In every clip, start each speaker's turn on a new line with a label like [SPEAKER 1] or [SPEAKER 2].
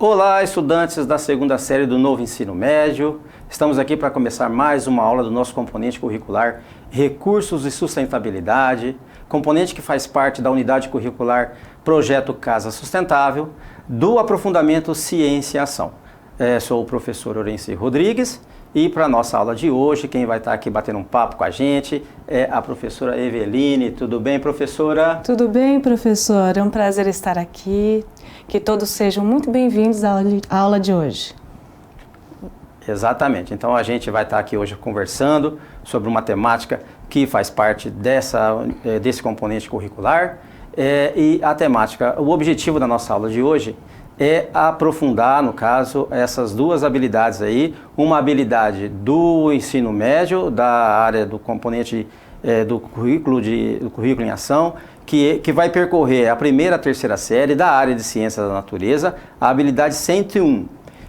[SPEAKER 1] Olá, estudantes da segunda série do novo ensino médio. Estamos aqui para começar mais uma aula do nosso componente curricular Recursos e Sustentabilidade, componente que faz parte da unidade curricular Projeto Casa Sustentável, do aprofundamento Ciência e Ação. Sou o professor Orenci Rodrigues e para a nossa aula de hoje, quem vai estar aqui batendo um papo com a gente é a professora Eveline. Tudo bem, professora?
[SPEAKER 2] Tudo bem, professor. É um prazer estar aqui. Que todos sejam muito bem-vindos à aula de hoje.
[SPEAKER 1] Exatamente. Então a gente vai estar aqui hoje conversando sobre uma temática que faz parte desse componente curricular. E a temática, o objetivo da nossa aula de hoje é aprofundar, no caso, essas duas habilidades aí. Uma habilidade do ensino médio, da área do componente do currículo em ação, que vai percorrer a primeira e a terceira série da área de Ciências da Natureza, a habilidade 101.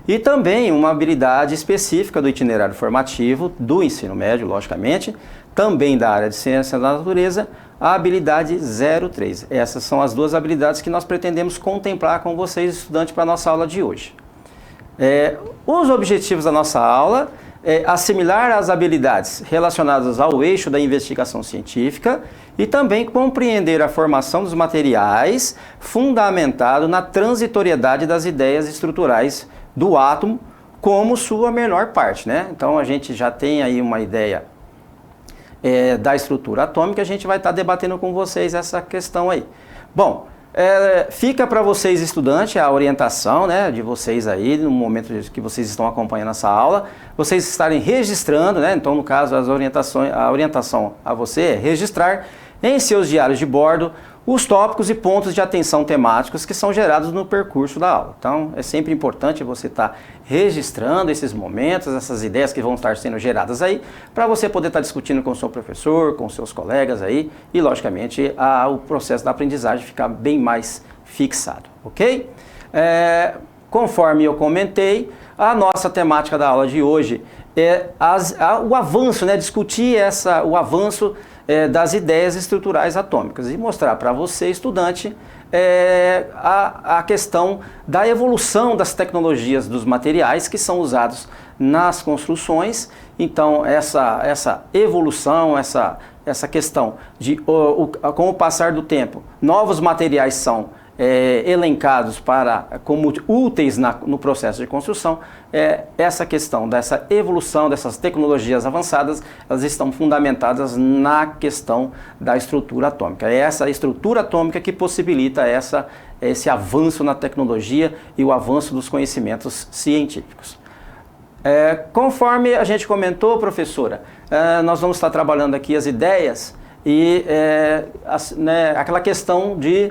[SPEAKER 1] E também uma habilidade específica do itinerário formativo do ensino médio, logicamente, também da área de Ciências da Natureza, a habilidade 03. Essas são as duas habilidades que nós pretendemos contemplar com vocês, estudantes, para a nossa aula de hoje. Os objetivos da nossa aula é assimilar as habilidades relacionadas ao eixo da investigação científica e também compreender a formação dos materiais fundamentado na transitoriedade das ideias estruturais do átomo como sua menor parte, né? Então a gente já tem aí uma ideia da estrutura atômica, a gente vai estar debatendo com vocês essa questão aí. Bom, fica para vocês, estudantes, a orientação, né, de vocês aí, no momento que vocês estão acompanhando essa aula, vocês estarem registrando, né, então no caso a orientação a você é registrar em seus diários de bordo os tópicos e pontos de atenção temáticos que são gerados no percurso da aula. Então é sempre importante você estar registrando esses momentos, essas ideias que vão estar sendo geradas aí, para você poder estar discutindo com o seu professor, com seus colegas aí, e logicamente o processo da aprendizagem ficar bem mais fixado, ok? Conforme eu comentei, a nossa temática da aula de hoje é o avanço, né, discutir o avanço das ideias estruturais atômicas e mostrar para você, estudante, a questão da evolução das tecnologias dos materiais que são usados nas construções. Então, essa evolução, essa questão de, com o passar do tempo, novos materiais são elencados como úteis no processo de construção. Essa questão dessa evolução dessas tecnologias avançadas, elas estão fundamentadas na questão da estrutura atômica. É essa estrutura atômica que possibilita esse avanço na tecnologia e o avanço dos conhecimentos científicos. Conforme a gente comentou, professora, nós vamos estar trabalhando aqui as ideias e aquela questão de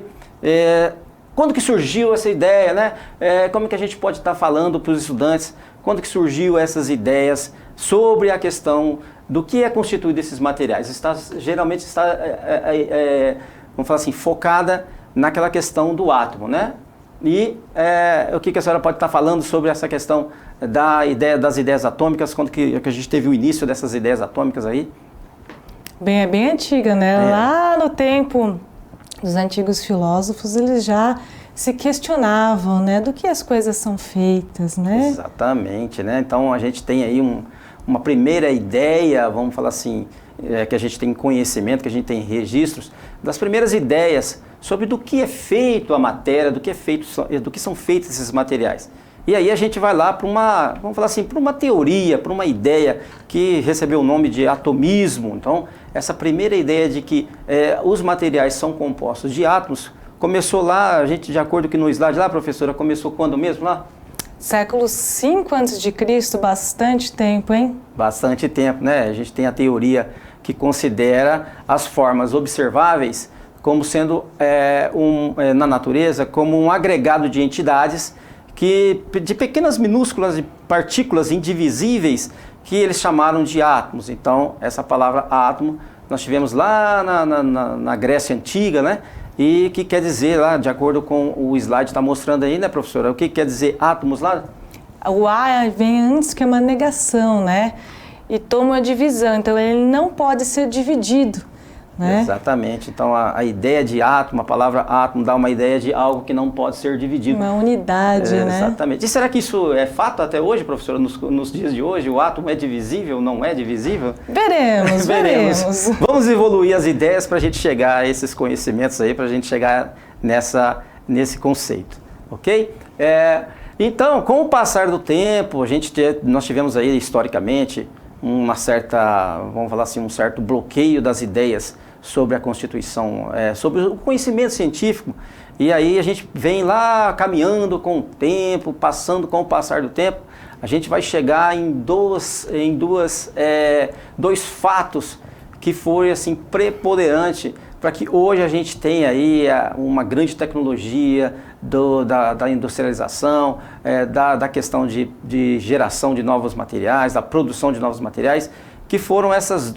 [SPEAKER 1] quando que surgiu essa ideia, né? Como que a gente pode estar falando para os estudantes, quando que surgiu essas ideias sobre a questão do que é constituído esses materiais? Geralmente está, vamos falar assim, focada naquela questão do átomo, né? E o que a senhora pode estar falando sobre essa questão das ideias atômicas, quando que a gente teve o início dessas ideias atômicas aí?
[SPEAKER 2] Bem, é bem antiga, né? Lá no tempo dos antigos filósofos, eles já se questionavam, né, do que as coisas são feitas, né?
[SPEAKER 1] Exatamente, né? Então a gente tem aí uma primeira ideia, vamos falar assim, que a gente tem conhecimento, que a gente tem registros das primeiras ideias sobre do que é feito a matéria, do que são feitos esses materiais. E aí a gente vai lá para vamos falar assim, para uma teoria, para uma ideia que recebeu o nome de atomismo. Então, essa primeira ideia de que os materiais são compostos de átomos, começou lá, a gente, de acordo com no slide lá, professora, começou quando mesmo lá?
[SPEAKER 2] Século V a.C., bastante tempo, hein?
[SPEAKER 1] Bastante tempo, né? A gente tem a teoria que considera as formas observáveis como sendo, na natureza, como um agregado de entidades de pequenas minúsculas partículas indivisíveis que eles chamaram de átomos. Então, essa palavra átomo nós tivemos lá na Grécia Antiga, né? E que quer dizer, lá, de acordo com o slide está mostrando aí, né, professora? O que quer dizer átomos lá?
[SPEAKER 2] O A vem antes, que é uma negação, né? E toma uma divisão, então ele não pode ser dividido. né?
[SPEAKER 1] Exatamente. Então, a ideia de átomo, a palavra átomo dá uma ideia de algo que não pode ser dividido.
[SPEAKER 2] Uma unidade, né?
[SPEAKER 1] Exatamente. E será que isso é fato até hoje, professora? Nos dias de hoje, o átomo é divisível, não é divisível?
[SPEAKER 2] Veremos, veremos.
[SPEAKER 1] Vamos evoluir as ideias para a gente chegar a esses conhecimentos aí, para a gente chegar nesse conceito, ok? Então, com o passar do tempo, nós tivemos aí, historicamente, uma certa, vamos falar assim, um certo bloqueio das ideias sobre a Constituição, sobre o conhecimento científico, e aí a gente vem lá caminhando com o tempo, passando com o passar do tempo, a gente vai chegar em dois fatos que foi assim preponderante para que hoje a gente tenha aí uma grande tecnologia da industrialização, da questão de geração de novos materiais, da produção de novos materiais, que foram esses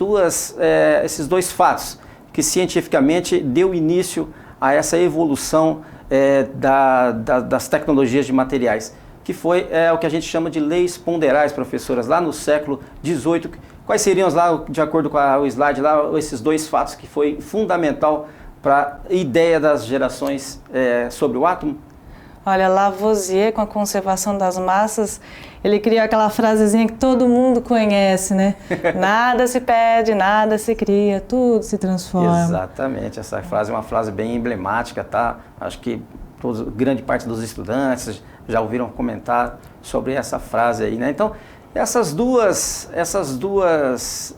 [SPEAKER 1] dois fatos que cientificamente deu início a essa evolução das tecnologias de materiais, que foi o que a gente chama de leis ponderais, professoras, lá no século XVIII. Quais seriam lá, de acordo com o slide lá, esses dois fatos que foi fundamental para a ideia das gerações sobre o átomo?
[SPEAKER 2] Olha, Lavoisier, com a conservação das massas, ele criou aquela frasezinha que todo mundo conhece, né? Nada se perde, nada se cria, tudo se transforma.
[SPEAKER 1] Exatamente, essa frase é uma frase bem emblemática, tá? Acho que grande parte dos estudantes já ouviram comentar sobre essa frase aí, né? Então, essas duas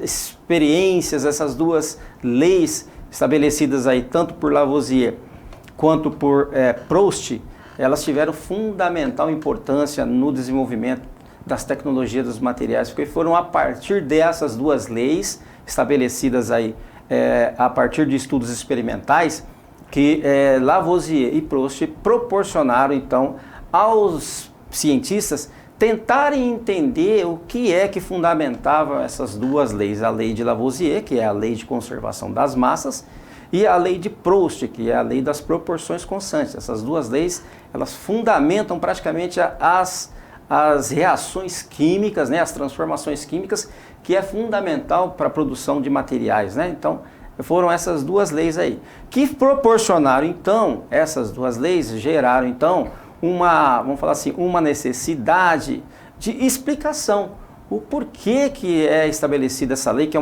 [SPEAKER 1] experiências, essas duas leis estabelecidas aí, tanto por Lavoisier quanto por Proust, elas tiveram fundamental importância no desenvolvimento das tecnologias dos materiais, porque foram a partir dessas duas leis estabelecidas aí, a partir de estudos experimentais, que Lavoisier e Proust proporcionaram então aos cientistas tentarem entender o que é que fundamentava essas duas leis, a lei de Lavoisier, que é a lei de conservação das massas, e a lei de Proust, que é a lei das proporções constantes. Essas duas leis, elas fundamentam praticamente as reações químicas, né, as transformações químicas, que é fundamental para a produção de materiais, né? Então, foram essas duas leis aí, que proporcionaram, então, essas duas leis geraram, então, vamos falar assim, uma necessidade de explicação. O porquê que é estabelecida essa lei, que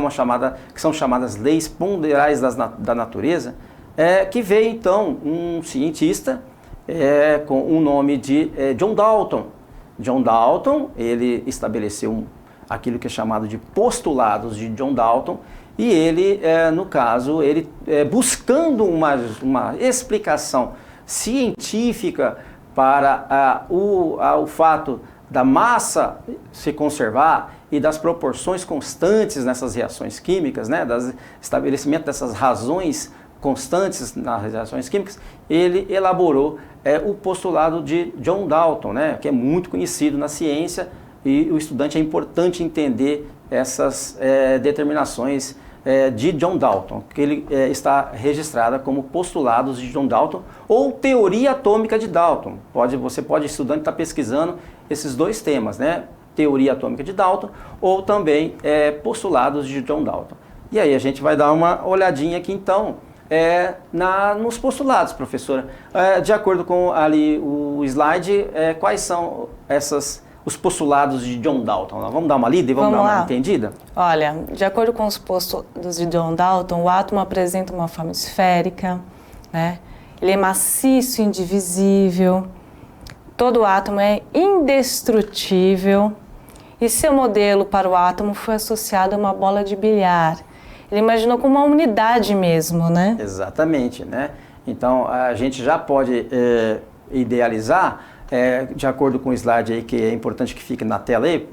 [SPEAKER 1] são chamadas leis ponderais da natureza, que veio então um cientista com o nome de John Dalton. John Dalton, ele estabeleceu aquilo que é chamado de postulados de John Dalton, e ele, no caso, buscando uma explicação científica para o fato da massa se conservar e das proporções constantes nessas reações químicas, né, estabelecimento dessas razões constantes nas reações químicas, ele elaborou o postulado de John Dalton, né, que é muito conhecido na ciência, e o estudante é importante entender essas determinações de John Dalton, que ele está registrada como postulados de John Dalton ou teoria atômica de Dalton. Estudante, estar pesquisando esses dois temas, né? Teoria atômica de Dalton ou também postulados de John Dalton. E aí a gente vai dar uma olhadinha aqui então nos postulados, professora. De acordo com ali o slide, quais são os postulados de John Dalton? Vamos dar uma lida e vamos dar uma entendida?
[SPEAKER 2] Olha, de acordo com os postulados de John Dalton, o átomo apresenta uma forma esférica, né? Ele é maciço e indivisível, todo átomo é indestrutível e seu modelo para o átomo foi associado a uma bola de bilhar. Ele imaginou como uma unidade mesmo, né? Exatamente, né?
[SPEAKER 1] Então, a gente já pode idealizar, de acordo com o slide aí, que é importante que fique na tela aí,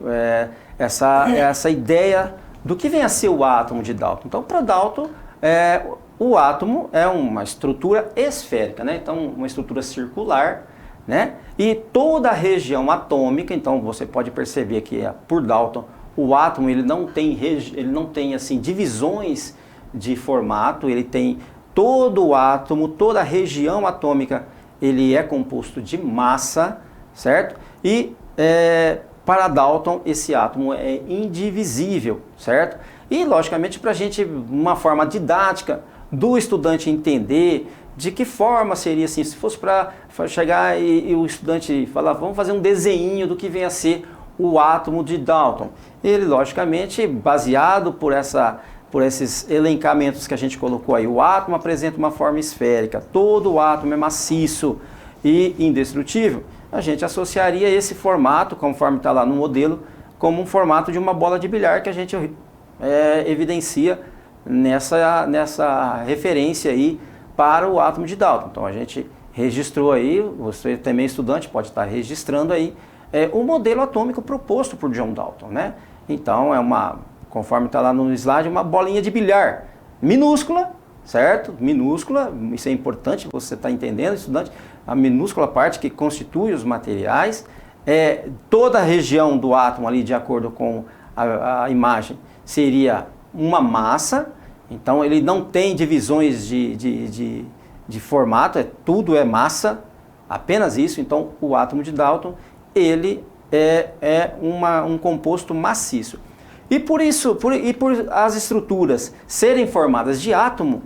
[SPEAKER 1] essa ideia do que vem a ser o átomo de Dalton. Então, para Dalton, o átomo é uma estrutura esférica, né? Então, uma estrutura circular, né? E toda a região atômica, então você pode perceber que por Dalton, o átomo ele não tem assim, divisões de formato, ele tem todo o átomo, toda a região atômica, ele é composto de massa, certo? E para Dalton esse átomo é indivisível, certo? E logicamente para a gente, uma forma didática, do estudante entender de que forma seria assim, se fosse para chegar e o estudante falar, vamos fazer um desenho do que vem a ser o átomo de Dalton. Ele, logicamente, baseado por esses elencamentos que a gente colocou aí, o átomo apresenta uma forma esférica, todo o átomo é maciço e indestrutível, a gente associaria esse formato, conforme está lá no modelo, como um formato de uma bola de bilhar que a gente evidencia nessa referência aí para o átomo de Dalton. Então a gente registrou aí, você também estudante pode estar registrando aí, o modelo atômico proposto por John Dalton, né? Então conforme está lá no slide, uma bolinha de bilhar minúscula, certo? Minúscula, isso é importante, você está entendendo, estudante, a minúscula parte que constitui os materiais, toda a região do átomo ali, de acordo com a imagem, seria uma massa, então ele não tem divisões de formato, tudo é massa, apenas isso. Então o átomo de Dalton, ele é um composto maciço. E por as estruturas serem formadas de átomo,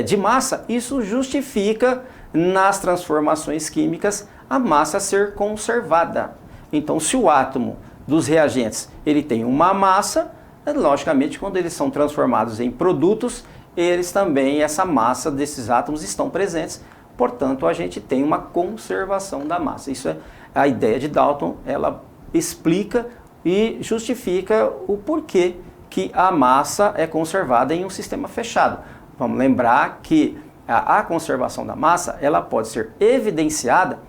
[SPEAKER 1] de massa, isso justifica nas transformações químicas a massa ser conservada. Então se o átomo dos reagentes ele tem uma massa, logicamente quando eles são transformados em produtos, eles também, essa massa desses átomos estão presentes, portanto a gente tem uma conservação da massa. Isso é a ideia de Dalton, ela explica e justifica o porquê que a massa é conservada em um sistema fechado. Vamos lembrar que a conservação da massa, ela pode ser evidenciada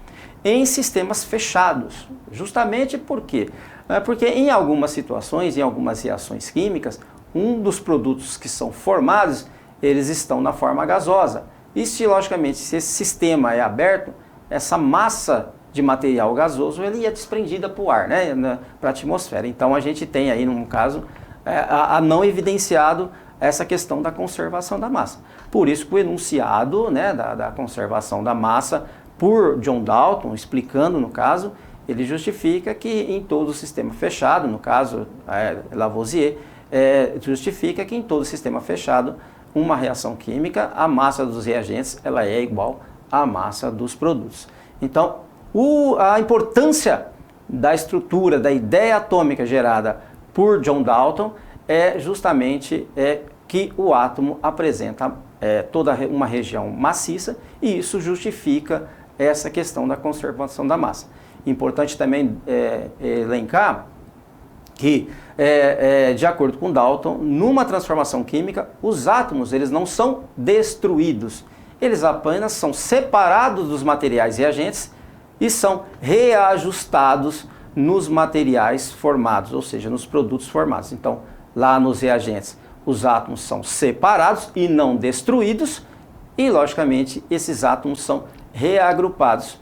[SPEAKER 1] em sistemas fechados, justamente porque em algumas situações, em algumas reações químicas, um dos produtos que são formados, eles estão na forma gasosa. E se, logicamente, se esse sistema é aberto, essa massa de material gasoso ele é desprendida para o ar, né, para a atmosfera. Então a gente tem aí, num caso, a não evidenciado essa questão da conservação da massa. Por isso que o enunciado, né, da conservação da massa por John Dalton, explicando no caso, ele justifica que em todo sistema fechado, no caso Lavoisier, justifica que em todo sistema fechado, uma reação química, a massa dos reagentes ela é igual à massa dos produtos. Então, a importância da estrutura, da ideia atômica gerada por John Dalton é justamente que o átomo apresenta toda uma região maciça e isso justifica essa questão da conservação da massa. Importante também elencar que, de acordo com Dalton, numa transformação química, os átomos eles não são destruídos, eles apenas são separados dos materiais reagentes e são reajustados nos materiais formados, ou seja, nos produtos formados. Então, lá nos reagentes, os átomos são separados e não destruídos e, logicamente, esses átomos são reagrupados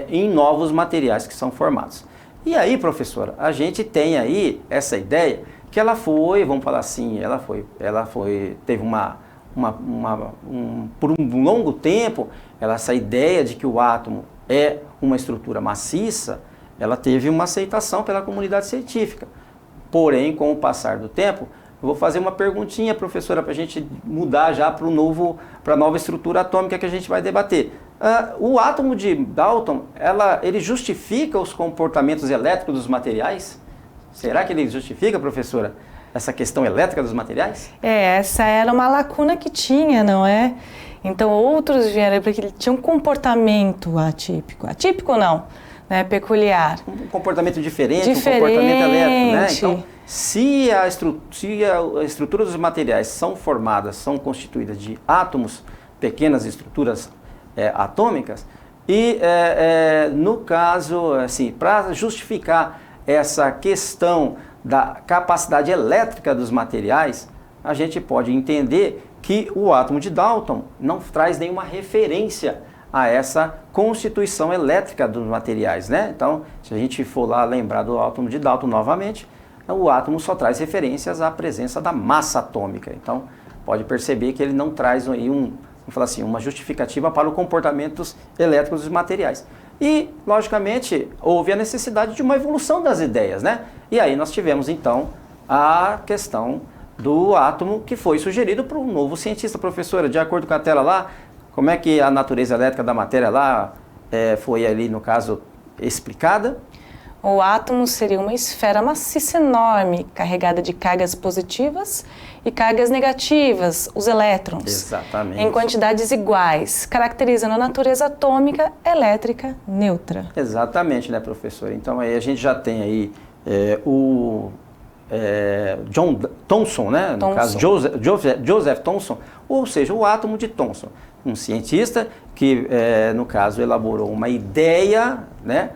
[SPEAKER 1] em novos materiais que são formados. E aí, professora, a gente tem aí essa ideia que ela foi, vamos falar assim, teve por um longo tempo, essa ideia de que o átomo é uma estrutura maciça, ela teve uma aceitação pela comunidade científica. Porém, com o passar do tempo, eu vou fazer uma perguntinha, professora, para a gente mudar já para a nova estrutura atômica que a gente vai debater. O átomo de Dalton, ele justifica os comportamentos elétricos dos materiais? Será que ele justifica, professora, essa questão elétrica dos materiais?
[SPEAKER 2] Essa era uma lacuna que tinha, não é? Então outros vieram porque ele tinha um comportamento atípico. Atípico não, né? Peculiar.
[SPEAKER 1] Um comportamento diferente, um comportamento elétrico, né? Então, se a estrutura dos materiais são constituídas de átomos, pequenas estruturas atômicas, e no caso, assim, para justificar essa questão da capacidade elétrica dos materiais, a gente pode entender que o átomo de Dalton não traz nenhuma referência a essa constituição elétrica dos materiais, né? Então, se a gente for lá lembrar do átomo de Dalton novamente, o átomo só traz referências à presença da massa atômica. Então, pode perceber que ele não traz aí vamos falar assim, uma justificativa para os comportamentos elétricos dos materiais. E, logicamente, houve a necessidade de uma evolução das ideias, né? E aí nós tivemos, então, a questão do átomo que foi sugerido por um novo cientista. Professora, de acordo com a tela lá, como é que a natureza elétrica da matéria lá foi ali, no caso, explicada?
[SPEAKER 2] O átomo seria uma esfera maciça enorme, carregada de cargas positivas e cargas negativas, os elétrons.
[SPEAKER 1] Exatamente.
[SPEAKER 2] Em quantidades iguais, caracterizando a natureza atômica elétrica neutra.
[SPEAKER 1] Exatamente, né, professor? Então aí a gente já tem aí o John Thomson, né? No caso, Joseph Thomson, ou seja, o átomo de Thomson. Um cientista que, no caso, elaborou uma ideia, né?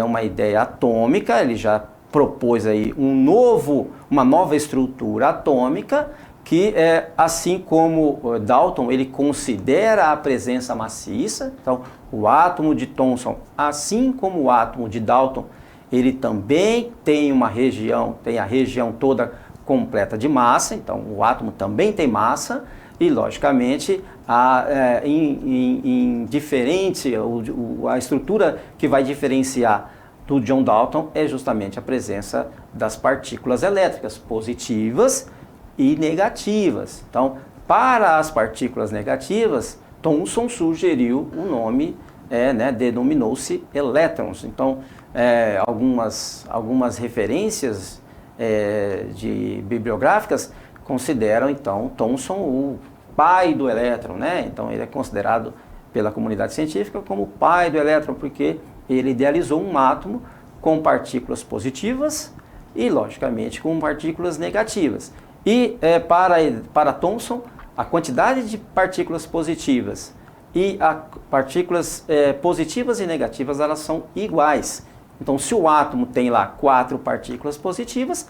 [SPEAKER 1] Uma ideia atômica, ele já propôs aí uma nova estrutura atômica que, assim como Dalton, ele considera a presença maciça. Então, o átomo de Thomson, assim como o átomo de Dalton, ele também tem a região toda completa de massa. Então, o átomo também tem massa e, logicamente, a estrutura que vai diferenciar do John Dalton é justamente a presença das partículas elétricas positivas e negativas. Então, para as partículas negativas, Thomson sugeriu o nome, denominou-se elétrons. Então, algumas referências bibliográficas consideram, então, Thomson o pai do elétron, né? Então, ele é considerado pela comunidade científica como o pai do elétron, porque ele idealizou um átomo com partículas positivas e, logicamente, com partículas negativas. E para Thomson, a quantidade de partículas positivas e partículas positivas e negativas, elas são iguais. Então, se o átomo tem lá 4 partículas positivas,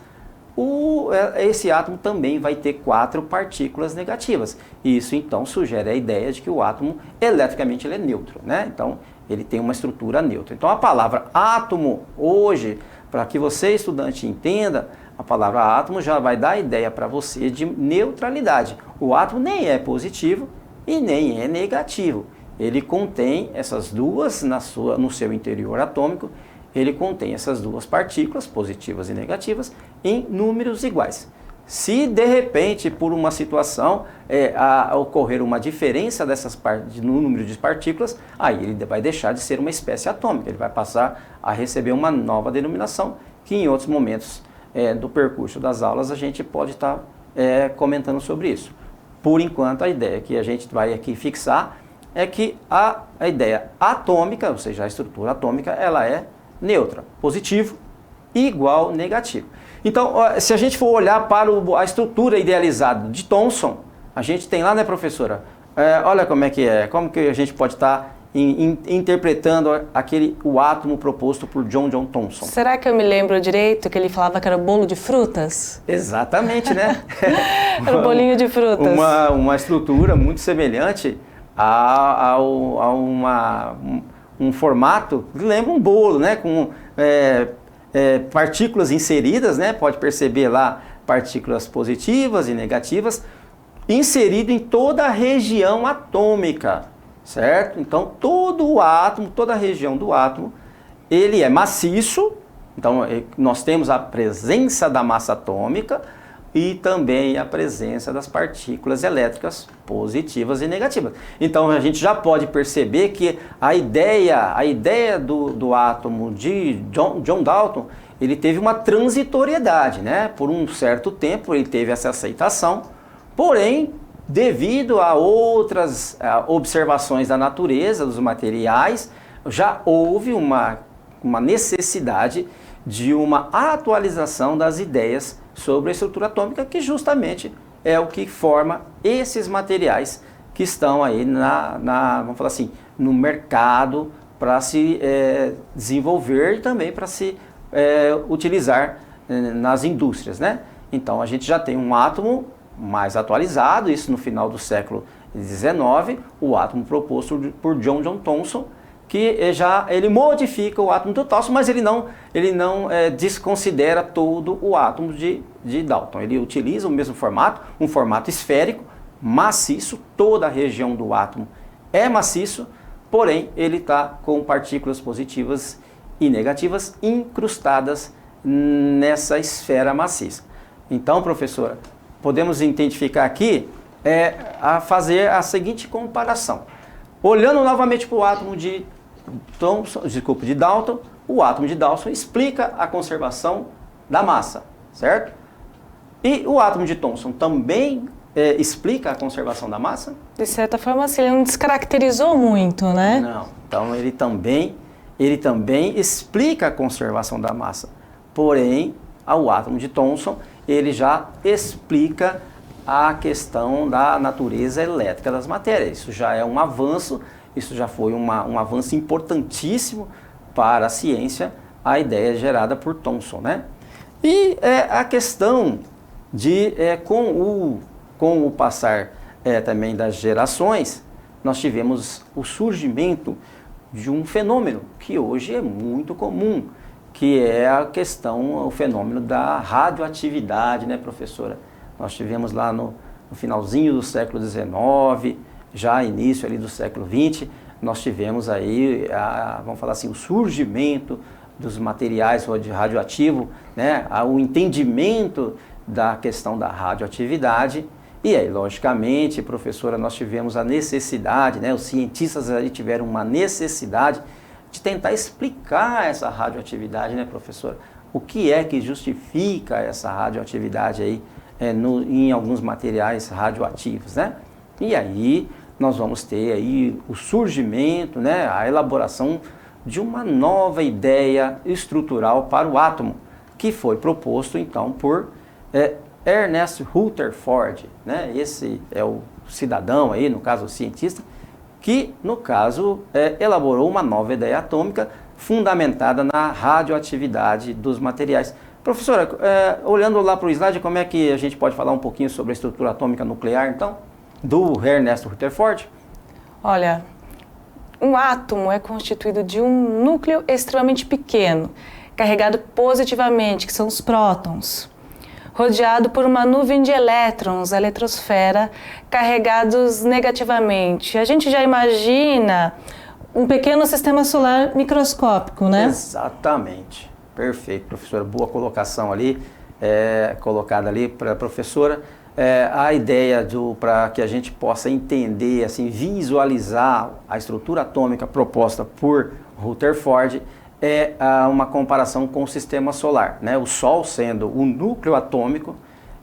[SPEAKER 1] esse átomo também vai ter 4 partículas negativas. Isso, então, sugere a ideia de que o átomo, eletricamente, ele é neutro, né? Então, ele tem uma estrutura neutra. Então, a palavra átomo, hoje, para que você, estudante, entenda, a palavra átomo já vai dar a ideia para você de neutralidade. O átomo nem é positivo e nem é negativo. Ele contém essas duas no seu interior atômico. Ele contém essas duas partículas, positivas e negativas, em números iguais. Se, de repente, por uma situação, ocorrer uma diferença no número de partículas, aí ele vai deixar de ser uma espécie atômica. Ele vai passar a receber uma nova denominação, que em outros momentos do percurso das aulas a gente pode estar comentando sobre isso. Por enquanto, a ideia que a gente vai aqui fixar é que a ideia atômica, ou seja, a estrutura atômica, ela é neutra, positivo igual negativo. Então, se a gente for olhar para a estrutura idealizada de Thomson, a gente tem lá, né, professora? Olha como que a gente pode estar interpretando o átomo proposto por John Thomson.
[SPEAKER 2] Será que eu me lembro direito que ele falava que era bolo de frutas?
[SPEAKER 1] Exatamente, né?
[SPEAKER 2] Era um bolinho de frutas.
[SPEAKER 1] Uma estrutura muito semelhante a um formato que lembra um bolo, né? Com partículas inseridas, né? Pode perceber lá partículas positivas e negativas, inserido em toda a região atômica, certo? Então, todo o átomo, toda a região do átomo, ele é maciço. Então, nós temos a presença da massa atômica e também a presença das partículas elétricas positivas e negativas. Então, a gente já pode perceber que a ideia do átomo de John Dalton, ele teve uma transitoriedade, né? Por um certo tempo ele teve essa aceitação, porém, devido a outras observações da natureza, dos materiais, já houve uma necessidade de uma atualização das ideias sobre a estrutura atômica, que justamente é o que forma esses materiais que estão aí vamos falar assim, no mercado para se desenvolver e também para se utilizar nas indústrias, né? Então a gente já tem um átomo mais atualizado, isso no final do século XIX, o átomo proposto por John Thomson, que ele modifica o átomo do Thomson, mas ele não desconsidera todo o átomo de Dalton. Ele utiliza o mesmo formato, um formato esférico, maciço, toda a região do átomo é maciço, porém ele está com partículas positivas e negativas incrustadas nessa esfera maciça. Então, professora, podemos identificar aqui a fazer a seguinte comparação. Olhando novamente para o átomo de Dalton, o átomo de Dalton explica a conservação da massa, certo? E o átomo de Thomson também explica a conservação da massa?
[SPEAKER 2] De certa forma, assim, ele não descaracterizou muito, né?
[SPEAKER 1] Não. Então ele também explica a conservação da massa. Porém, o átomo de Thomson, ele já explica a questão da natureza elétrica das matérias. Isso já é um avanço, isso já foi um avanço importantíssimo para a ciência, a ideia gerada por Thomson, né? E a questão de, com o passar também das gerações, nós tivemos o surgimento de um fenômeno que hoje é muito comum, que é o fenômeno da radioatividade, né, professora? Nós tivemos lá no finalzinho do século XIX, já início ali do século XX, nós tivemos aí, vamos falar assim, o surgimento dos materiais radioativos, né, o entendimento da questão da radioatividade. E aí, logicamente, professora, nós tivemos a necessidade, né, os cientistas aí tiveram uma necessidade de tentar explicar essa radioatividade, né, professora? O que é que justifica essa radioatividade aí em alguns materiais radioativos, né? E aí nós vamos ter aí o surgimento, né, a elaboração de uma nova ideia estrutural para o átomo, que foi proposto então por Ernest Rutherford, né? Esse é o cidadão aí, no caso o cientista, que no caso elaborou uma nova ideia atômica fundamentada na radioatividade dos materiais. Professora, olhando lá para o slide, como é que a gente pode falar um pouquinho sobre a estrutura atômica nuclear, então, do Ernest Rutherford?
[SPEAKER 2] Olha, um átomo é constituído de um núcleo extremamente pequeno, carregado positivamente, que são os prótons, rodeado por uma nuvem de elétrons, a eletrosfera, carregados negativamente. A gente já imagina um pequeno sistema solar microscópico, né?
[SPEAKER 1] Exatamente. Perfeito, professora. Boa colocação ali, colocada ali para a professora. A ideia para que a gente possa entender, assim, visualizar a estrutura atômica proposta por Rutherford uma comparação com o sistema solar, né? O Sol sendo o núcleo atômico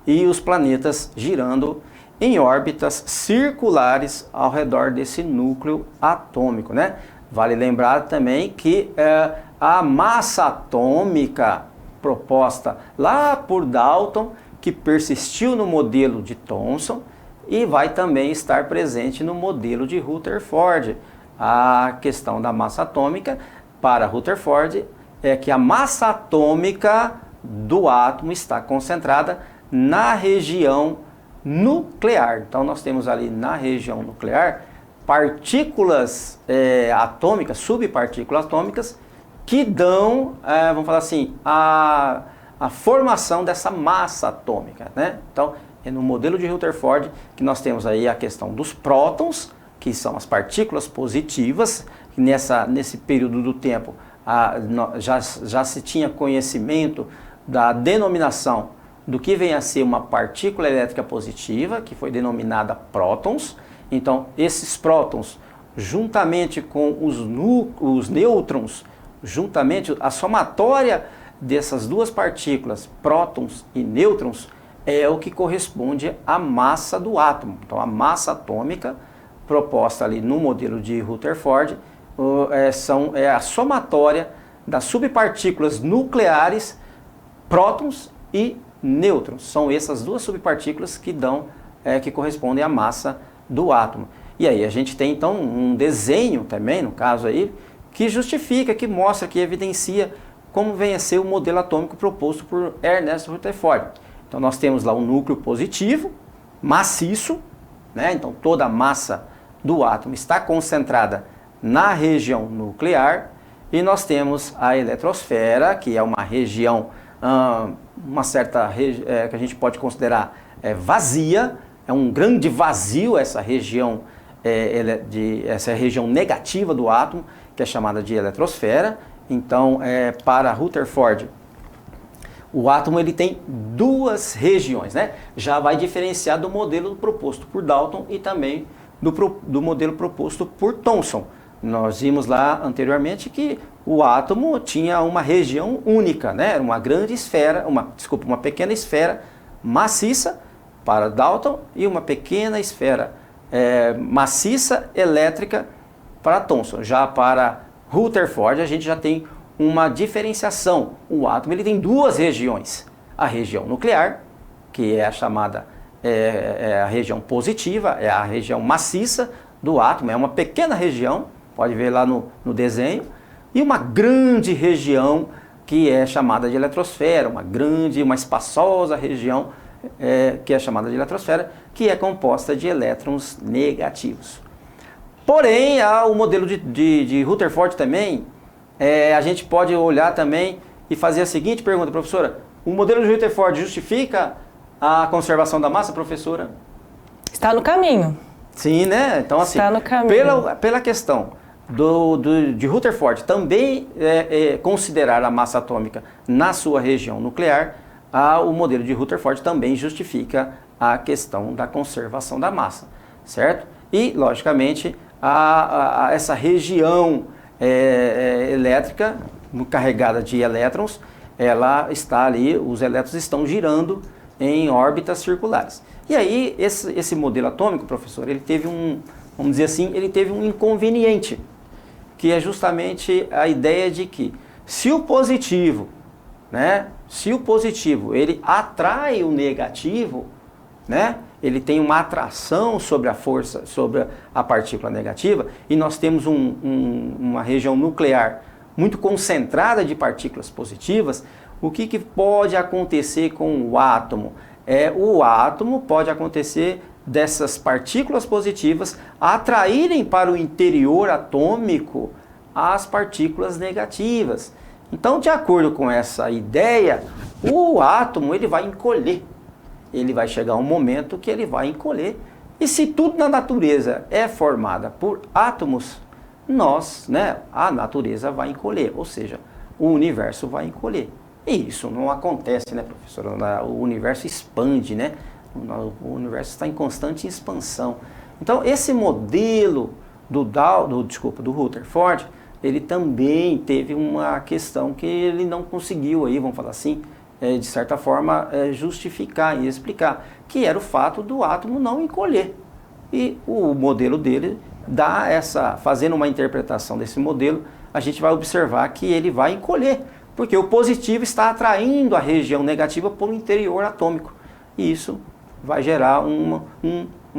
[SPEAKER 1] e os planetas girando em órbitas circulares ao redor desse núcleo atômico, né? Vale lembrar também que a massa atômica proposta lá por Dalton, que persistiu no modelo de Thomson e vai também estar presente no modelo de Rutherford. A questão da massa atômica para Rutherford é que a massa atômica do átomo está concentrada na região nuclear. Então nós temos ali na região nuclear partículas atômicas, subpartículas atômicas, que dão, vamos falar assim, a formação dessa massa atômica, né? Então, é no modelo de Rutherford que nós temos aí a questão dos prótons, que são as partículas positivas. Nesse período do tempo já se tinha conhecimento da denominação do que vem a ser uma partícula elétrica positiva, que foi denominada prótons. Então, esses prótons, juntamente com os nêutrons, juntamente a somatória dessas duas partículas, prótons e nêutrons, é o que corresponde à massa do átomo. Então, a massa atômica proposta ali no modelo de Rutherford é a somatória das subpartículas nucleares, prótons e nêutrons. São essas duas subpartículas que correspondem à massa do átomo. E aí a gente tem então um desenho também, no caso aí, que justifica, que mostra, que evidencia como vem a ser o modelo atômico proposto por Ernest Rutherford. Então nós temos lá um núcleo positivo, maciço, né? Então toda a massa do átomo está concentrada na região nuclear, e nós temos a eletrosfera, que é uma região, que a gente pode considerar vazia, é um grande vazio essa região, essa região negativa do átomo, que é chamada de eletrosfera. Então, para Rutherford, o átomo ele tem duas regiões, né? Já vai diferenciar do modelo proposto por Dalton e também do modelo proposto por Thomson. Nós vimos lá anteriormente que o átomo tinha uma região única, né? Era uma grande esfera, uma pequena esfera maciça para Dalton e uma pequena esfera maciça elétrica para Thomson. Já para Rutherford a gente já tem uma diferenciação. O átomo ele tem duas regiões. A região nuclear, que é a chamada a região positiva, é a região maciça do átomo, é uma pequena região, pode ver lá no desenho, e uma grande região que é chamada de eletrosfera, uma espaçosa região que é chamada de eletrosfera, que é composta de elétrons negativos. Porém, o modelo de Rutherford também, a gente pode olhar também e fazer a seguinte pergunta, professora: o modelo de Rutherford justifica a conservação da massa, professora?
[SPEAKER 2] Está no caminho.
[SPEAKER 1] Sim, né? Então, assim,
[SPEAKER 2] está no caminho.
[SPEAKER 1] Pela questão de Rutherford também considerar a massa atômica na sua região nuclear, o modelo de Rutherford também justifica a questão da conservação da massa, certo? E, logicamente, essa região elétrica carregada de elétrons, ela está ali, os elétrons estão girando em órbitas circulares. E aí, esse modelo atômico, professor, ele teve vamos dizer assim, ele teve um inconveniente, que é justamente a ideia de que se o positivo, né, ele atrai o negativo, né, ele tem uma atração sobre a força, sobre a partícula negativa, e nós temos uma região nuclear muito concentrada de partículas positivas. O que pode acontecer com o átomo? O átomo pode acontecer dessas partículas positivas atraírem para o interior atômico as partículas negativas. Então, de acordo com essa ideia, o átomo ele vai encolher. Ele vai chegar um momento que ele vai encolher. E se tudo na natureza é formada por átomos, a natureza vai encolher, ou seja, o universo vai encolher. E isso não acontece, né, professora? O universo expande, né? O universo está em constante expansão. Então, esse modelo do Rutherford, ele também teve uma questão que ele não conseguiu, vamos falar assim, de certa forma, justificar e explicar, que era o fato do átomo não encolher. E o modelo dele fazendo uma interpretação desse modelo, a gente vai observar que ele vai encolher, porque o positivo está atraindo a região negativa para o interior atômico. E isso vai gerar vamos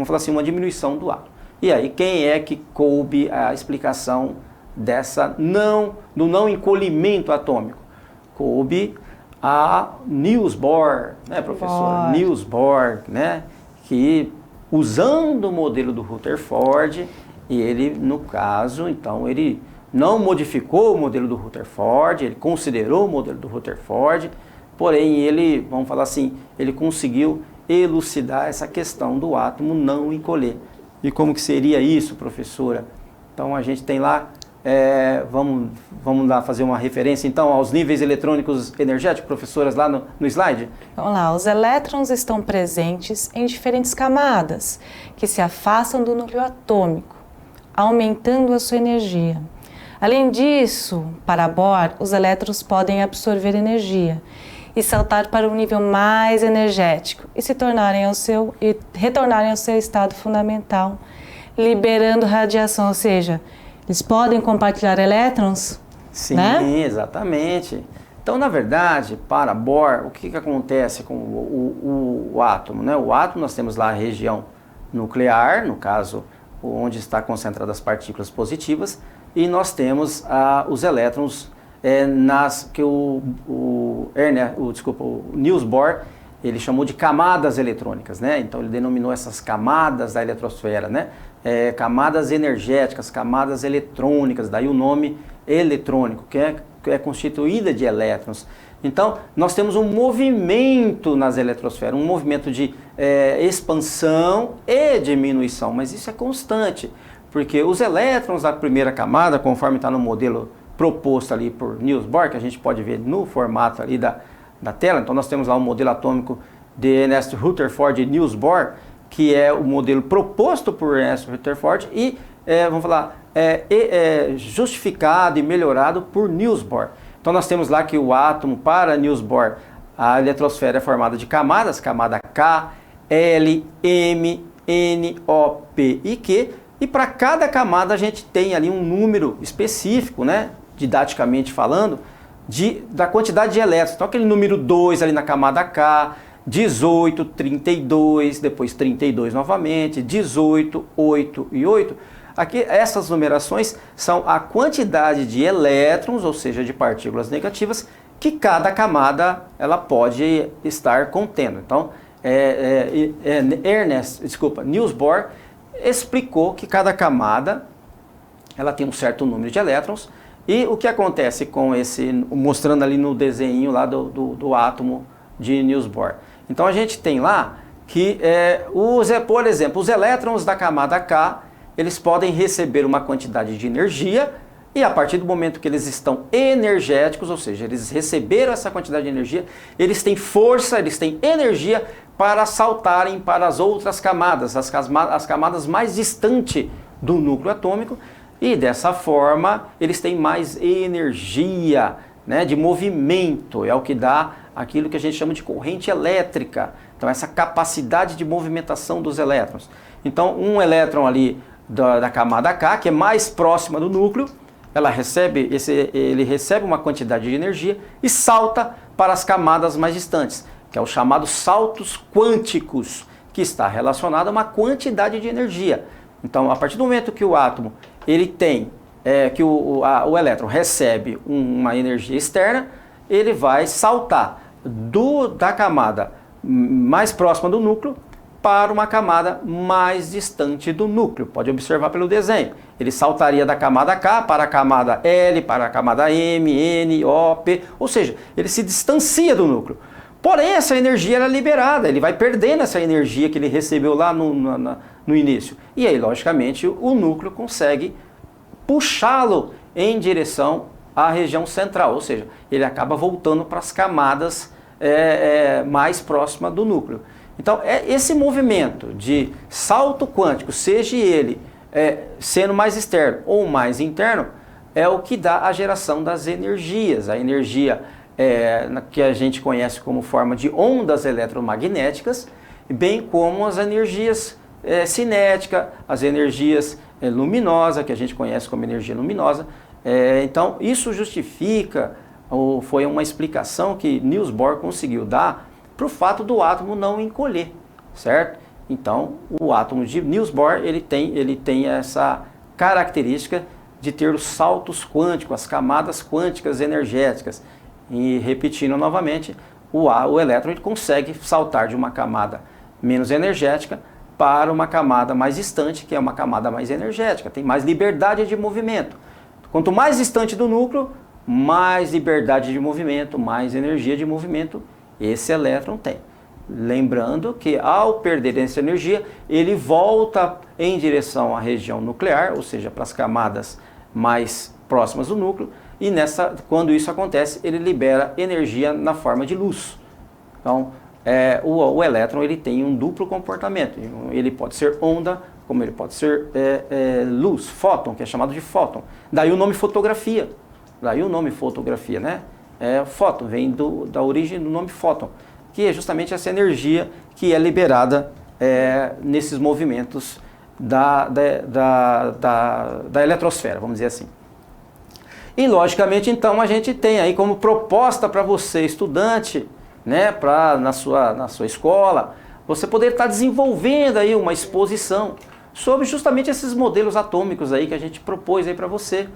[SPEAKER 1] falar assim, uma diminuição do átomo. E aí, quem é que coube a explicação do não encolhimento atômico? Coube a Niels Bohr, né, professor? Niels Bohr, né, que usando o modelo do Rutherford, ele, no caso, então, ele não modificou o modelo do Rutherford, ele considerou o modelo do Rutherford, porém ele, vamos falar assim, ele conseguiu elucidar essa questão do átomo não encolher. E como que seria isso, professora? Então a gente tem lá, vamos lá fazer uma referência então aos níveis eletrônicos energéticos, professoras, lá no slide?
[SPEAKER 2] Vamos lá, os elétrons estão presentes em diferentes camadas que se afastam do núcleo atômico, aumentando a sua energia. Além disso, para Bohr, os elétrons podem absorver energia e saltar para um nível mais energético e retornarem ao seu estado fundamental, liberando radiação, ou seja, eles podem compartilhar elétrons?
[SPEAKER 1] Sim,
[SPEAKER 2] né?
[SPEAKER 1] Exatamente. Então, na verdade, para Bohr, o que acontece com o átomo, né? O átomo, nós temos lá a região nuclear, no caso, onde está concentradas as partículas positivas, e nós temos os elétrons que o Niels Bohr, ele chamou de camadas eletrônicas, né? Então ele denominou essas camadas da eletrosfera, né? Camadas energéticas, camadas eletrônicas, daí o nome eletrônico, que é constituída de elétrons. Então nós temos um movimento nas eletrosferas, um movimento de expansão e diminuição, mas isso é constante, porque os elétrons da primeira camada, conforme está no modelo proposto ali por Niels Bohr, que a gente pode ver no formato ali da tela. Então nós temos lá um modelo atômico de Ernest Rutherford e Niels Bohr, que é o modelo proposto por Ernest Rutherford e, vamos falar, justificado e melhorado por Niels Bohr. Então nós temos lá que o átomo, para Niels Bohr, a eletrosfera é formada de camadas, camada K, L, M, N, O, P e Q, e para cada camada a gente tem ali um número específico, né, didaticamente falando, da quantidade de elétrons. Então aquele número 2 ali na camada K, 18, 32, depois 32 novamente, 18, 8 e 8. Aqui, essas numerações são a quantidade de elétrons, ou seja, de partículas negativas, que cada camada ela pode estar contendo. Então, Niels Bohr explicou que cada camada ela tem um certo número de elétrons, e o que acontece com esse, mostrando ali no desenho lá do átomo de Niels Bohr. Então a gente tem lá que, por exemplo, os elétrons da camada K, eles podem receber uma quantidade de energia, e a partir do momento que eles estão energéticos, ou seja, eles receberam essa quantidade de energia, eles têm força, eles têm energia para saltarem para as outras camadas, as camadas mais distantes do núcleo atômico, e dessa forma eles têm mais energia, né, de movimento, é o que dá aquilo que a gente chama de corrente elétrica. Então essa capacidade de movimentação dos elétrons. Então um elétron ali da camada K, que é mais próxima do núcleo, ele recebe uma quantidade de energia e salta para as camadas mais distantes, que é o chamado saltos quânticos, que está relacionado a uma quantidade de energia. Então, a partir do momento que o átomo ele tem, que o elétron recebe uma energia externa, ele vai saltar da camada mais próxima do núcleo para uma camada mais distante do núcleo. Pode observar pelo desenho. Ele saltaria da camada K para a camada L, para a camada M, N, O, P, ou seja, ele se distancia do núcleo. Porém, essa energia era liberada, ele vai perdendo essa energia que ele recebeu lá no início. E aí, logicamente, o núcleo consegue puxá-lo em direção à região central, ou seja, ele acaba voltando para as camadas mais próximas do núcleo. Então, esse movimento de salto quântico, seja ele sendo mais externo ou mais interno, é o que dá a geração das energias. A energia que a gente conhece como forma de ondas eletromagnéticas, bem como as energias cinéticas, as energias luminosas, que a gente conhece como energia luminosa. Então, isso justifica, ou foi uma explicação que Niels Bohr conseguiu dar para o fato do átomo não encolher, certo? Então, o átomo de Niels Bohr, ele tem essa característica de ter os saltos quânticos, as camadas quânticas energéticas. E repetindo novamente, o elétron ele consegue saltar de uma camada menos energética para uma camada mais distante, que é uma camada mais energética, tem mais liberdade de movimento. Quanto mais distante do núcleo, mais liberdade de movimento, mais energia de movimento esse elétron tem. Lembrando que ao perder essa energia, ele volta em direção à região nuclear, ou seja, para as camadas mais próximas do núcleo, e quando isso acontece, ele libera energia na forma de luz. Então, o elétron ele tem um duplo comportamento. Ele pode ser onda, como ele pode ser luz, fóton, que é chamado de fóton. Daí o nome fotografia. Né? Fóton vem da origem do nome fóton, que é justamente essa energia que é liberada nesses movimentos da eletrosfera, vamos dizer assim. E logicamente então a gente tem aí como proposta para você, estudante, né, na sua escola, você poder estar desenvolvendo aí uma exposição sobre justamente esses modelos atômicos aí que a gente propôs aí para você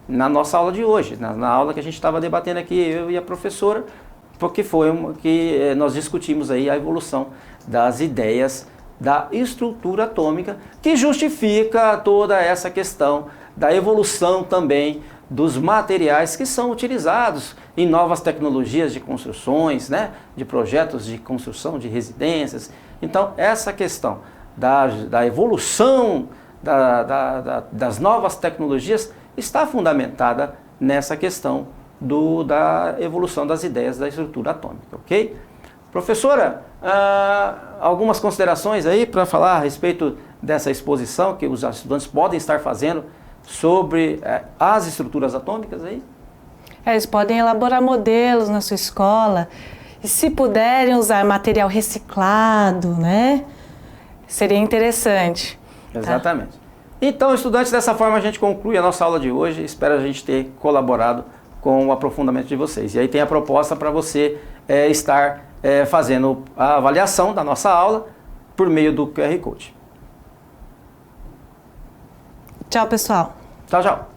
[SPEAKER 1] na nossa aula de hoje, na aula que a gente estava debatendo aqui, eu e a professora, porque foi que nós discutimos aí a evolução das ideias da estrutura atômica, que justifica toda essa questão da evolução também dos materiais que são utilizados em novas tecnologias de construções, né, de projetos de construção de residências. Então, essa questão da evolução das novas tecnologias está fundamentada nessa questão da evolução das ideias da estrutura atômica, ok? Professora, algumas considerações aí para falar a respeito dessa exposição que os estudantes podem estar fazendo sobre as estruturas atômicas aí?
[SPEAKER 2] Eles podem elaborar modelos na sua escola e, se puderem, usar material reciclado, né? Seria interessante.
[SPEAKER 1] Exatamente. Tá? Então, estudantes, dessa forma a gente conclui a nossa aula de hoje. Espero a gente ter colaborado com o aprofundamento de vocês. E aí tem a proposta para você estar fazendo a avaliação da nossa aula por meio do QR Code.
[SPEAKER 2] Tchau, pessoal.
[SPEAKER 1] Tchau, tchau.